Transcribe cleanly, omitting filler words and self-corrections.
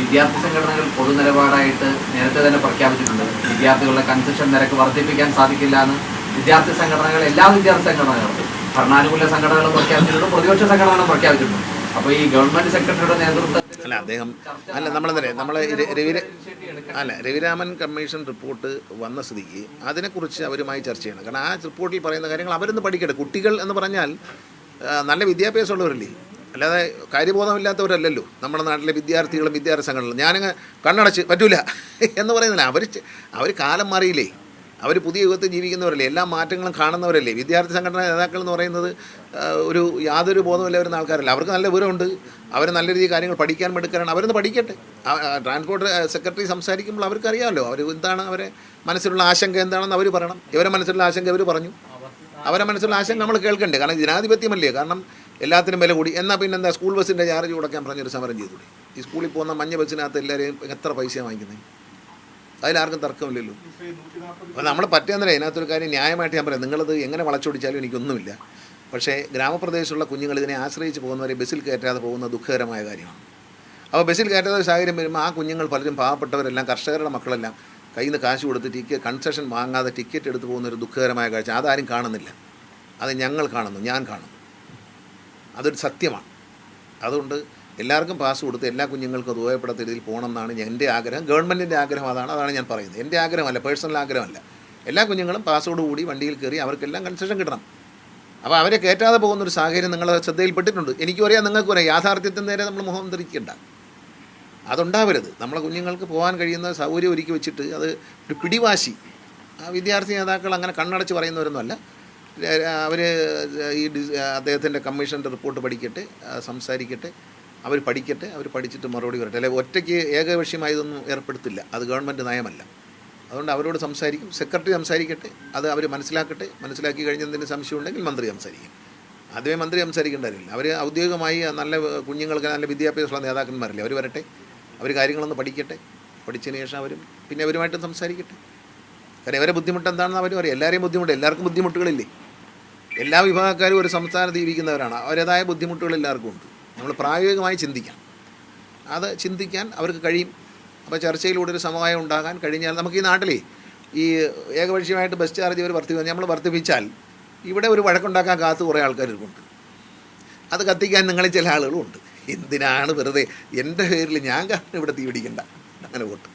വിദ്യാർത്ഥി സംഘടനകൾ പൊതുനിലപാടായിട്ട് നേരത്തെ തന്നെ പ്രഖ്യാപിച്ചിട്ടുണ്ട്. വിദ്യാർത്ഥികളുടെ കൺസെഷൻ നിരക്ക് വർദ്ധിപ്പിക്കാൻ സാധിക്കില്ല എന്ന് വിദ്യാർത്ഥി സംഘടനകൾ, എല്ലാ വിദ്യാർത്ഥി സംഘടനകളും, ഭരണാനുകൂല സംഘടനകളും പ്രഖ്യാപിച്ചിട്ടുണ്ട്, പ്രതിപക്ഷ സംഘടനകളും പ്രഖ്യാപിച്ചിട്ടുണ്ട്. അപ്പോൾ ഈ ഗവൺമെന്റ് സെക്രട്ടറിയുടെ നേതൃത്വത്തിൽ രവിരാമൻ കമ്മീഷൻ റിപ്പോർട്ട് വന്ന സ്ഥിതിക്ക് അതിനെക്കുറിച്ച് അവരുമായി ചർച്ച ചെയ്യണം. കാരണം ആ റിപ്പോർട്ടിൽ പറയുന്ന കാര്യങ്ങൾ അവരൊന്ന് പഠിക്കട്ടെ. കുട്ടികൾ എന്ന് പറഞ്ഞാൽ നല്ല വിദ്യാഭ്യാസമുള്ളവരല്ലേ, അല്ലാതെ കാര്യബോധമില്ലാത്തവരല്ലല്ലോ നമ്മുടെ നാട്ടിലെ വിദ്യാർത്ഥികളും വിദ്യാർത്ഥി സംഘടനകളും. ഞാനങ്ങ് കണ്ണടച്ച് പറ്റൂല എന്ന് പറയുന്നില്ല. അവർ കാലം മാറിയില്ലേ, അവർ പുതിയ യുഗത്തിൽ ജീവിക്കുന്നവരല്ലേ, എല്ലാ മാറ്റങ്ങളും കാണുന്നവരല്ലേ. വിദ്യാർത്ഥി സംഘടന നേതാക്കൾ എന്ന് പറയുന്നത് യാതൊരു ബോധമില്ല വരുന്ന ആൾക്കാരല്ല. അവർക്ക് നല്ല വിവരമുണ്ട്, അവർ നല്ല രീതിയിൽ കാര്യങ്ങൾ പഠിക്കാൻ എടുക്കാനാണ്. അവരൊന്ന് പഠിക്കട്ടെ. ട്രാൻസ്പോർട്ട് സെക്രട്ടറി സംസാരിക്കുമ്പോൾ അവർക്കറിയാമല്ലോ അവർ എന്താണ്, അവരെ മനസ്സിലുള്ള ആശങ്ക എന്താണെന്ന് അവർ പറയണം. ഇവരെ മനസ്സിലുള്ള ആശങ്ക അവർ പറഞ്ഞു. അവരെ മനസ്സിലുള്ള ആശങ്ക നമ്മൾ കേൾക്കണ്ടേ. കാരണം ജനാധിപത്യമല്ലേ. കാരണം എല്ലാത്തിനും വില കൂടി. എന്നാൽ പിന്നെ എന്താ സ്കൂൾ ബസ്സിൻ്റെ ചാർജ് കൊടുക്കാൻ പറഞ്ഞൊരു സമരം ചെയ്തുകൂടി? ഈ സ്കൂളിൽ പോകുന്ന മഞ്ഞ ബസ്സിനകത്ത് എല്ലാവരെയും എത്ര പൈസയാണ് വാങ്ങിക്കുന്നത്? അതിലാർക്കും തർക്കമില്ലല്ലോ. അപ്പോൾ നമ്മൾ പറ്റുന്നതല്ലേ ഇതിനകത്തൊരു കാര്യം ന്യായമായിട്ട് ഞാൻ പറയാം. നിങ്ങളത് എങ്ങനെ വളച്ചൊടിച്ചാലും എനിക്കൊന്നുമില്ല. പക്ഷേ ഗ്രാമപ്രദേശത്തുള്ള കുഞ്ഞുങ്ങൾ ഇതിനെ ആശ്രയിച്ച് പോകുന്നവരെ ബസ്സിൽ കയറ്റാതെ പോകുന്ന ദുഃഖകരമായ കാര്യമാണ്. അപ്പോൾ ബസ്സിൽ കയറ്റാത്ത സാഹചര്യം വരുമ്പോൾ ആ കുഞ്ഞുങ്ങൾ പലരും പാവപ്പെട്ടവരെല്ലാം കർഷകരുടെ മക്കളെല്ലാം കയ്യിൽ നിന്ന് കാശ് കൊടുത്ത് കൺസെഷൻ വാങ്ങാതെ ടിക്കറ്റ് എടുത്ത് പോകുന്ന ഒരു ദുഃഖകരമായ കാഴ്ച. അതാരും കാണുന്നില്ല. അത് ഞങ്ങൾ കാണുന്നു, ഞാൻ കാണുന്നു. അതൊരു സത്യമാണ്. അതുകൊണ്ട് എല്ലാവർക്കും പാസ് കൊടുത്ത് എല്ലാ കുഞ്ഞുങ്ങൾക്കും അത് ഉപയോഗപ്പെടാത്ത രീതിയിൽ പോകണം എന്നാണ് എൻ്റെ ആഗ്രഹം. ഗവൺമെൻറ്റിൻ്റെ ആഗ്രഹം അതാണ് ഞാൻ പറയുന്നത്. എൻ്റെ ആഗ്രഹമല്ല, പേഴ്സണൽ ആഗ്രഹമല്ല. എല്ലാ കുഞ്ഞുങ്ങളും പാസ്സോടുകൂടി വണ്ടിയിൽ കയറി അവർക്കെല്ലാം കൺസെഷൻ കിട്ടണം. അപ്പോൾ അവരെ കയറ്റാതെ പോകുന്നൊരു സാഹചര്യം നിങ്ങളുടെ ശ്രദ്ധയിൽപ്പെട്ടിട്ടുണ്ട്. എനിക്കും അറിയാം, നിങ്ങൾക്കും അറിയാം. യാഥാർത്ഥ്യത്തിന് നേരെ നമ്മൾ മുഖം ധരിക്കേണ്ട, അതുണ്ടാവരുത്. നമ്മളെ കുഞ്ഞുങ്ങൾക്ക് പോകാൻ കഴിയുന്ന സൗകര്യം ഒരുക്കി വെച്ചിട്ട് അത് ഒരു പിടിവാശി. വിദ്യാർത്ഥി നേതാക്കൾ അങ്ങനെ കണ്ണടച്ച് പറയുന്നവരൊന്നുമല്ല. അവർ ഈ അദ്ദേഹത്തിൻ്റെ കമ്മീഷൻ്റെ റിപ്പോർട്ട് പഠിക്കട്ടെ, സംസാരിക്കട്ടെ, അവർ പഠിക്കട്ടെ, അവർ പഠിച്ചിട്ട് മറുപടി വരട്ടെ. അല്ലെങ്കിൽ ഒറ്റയ്ക്ക് ഏകപക്ഷീയമായി ഇതൊന്നും ഏർപ്പെടുത്തില്ല. അത് ഗവൺമെൻറ് നയമല്ല. അതുകൊണ്ട് അവരോട് സംസാരിക്കും, സെക്രട്ടറി സംസാരിക്കട്ടെ, അത് അവർ മനസ്സിലാക്കി കഴിഞ്ഞ് എന്തെങ്കിലും സംശയം ഉണ്ടെങ്കിൽ മന്ത്രി സംസാരിക്കും. ആദ്യമേ മന്ത്രി സംസാരിക്കേണ്ട കാര്യമില്ല. അവർ ഔദ്യോഗികമായി നല്ല കുഞ്ഞുങ്ങൾക്ക് നല്ല വിദ്യാഭ്യാസമുള്ള നേതാക്കന്മാരല്ലേ, അവർ വരട്ടെ, അവർ കാര്യങ്ങളൊന്ന് പഠിക്കട്ടെ. പഠിച്ചതിന് ശേഷം അവരുമായിട്ട് സംസാരിക്കട്ടെ. കാരണം ഇവരെ ബുദ്ധിമുട്ട് എന്താണെന്ന് അവരും അറിയാം. എല്ലാവരെയും ബുദ്ധിമുട്ട്, എല്ലാവർക്കും ബുദ്ധിമുട്ടുകളില്ലേ. എല്ലാ വിഭാഗക്കാരും ഒരു സംസ്ഥാനത്ത് ജീവിക്കുന്നവരാണ്. അവരുടേതായ ബുദ്ധിമുട്ടുകൾ എല്ലാവർക്കും ഉണ്ട്. നമ്മൾ പ്രായോഗികമായി ചിന്തിക്കാം. അത് ചിന്തിക്കാൻ അവർക്ക് കഴിയും. അപ്പോൾ ചർച്ചയിലൂടെ ഒരു സമവായം ഉണ്ടാകാൻ കഴിഞ്ഞാൽ നമുക്ക് ഈ നാട്ടിലെ ഈ ഏകപക്ഷീയമായിട്ട് ബസ് ചാർജ് നമ്മൾ വർദ്ധിപ്പിച്ചാൽ ഇവിടെ ഒരു വഴക്കുണ്ടാക്കാൻ കാത്ത് കുറേ ആൾക്കാരുണ്ട്. അത് കത്തിക്കാൻ നിങ്ങളിൽ ചില ആളുകളുമുണ്ട്. എന്തിനാണ് വെറുതെ എൻ്റെ പേരിൽ ഞാൻ കാരണം ഇവിടെ തീ പിടിക്കണ്ട, അങ്ങനെ വോട്ട്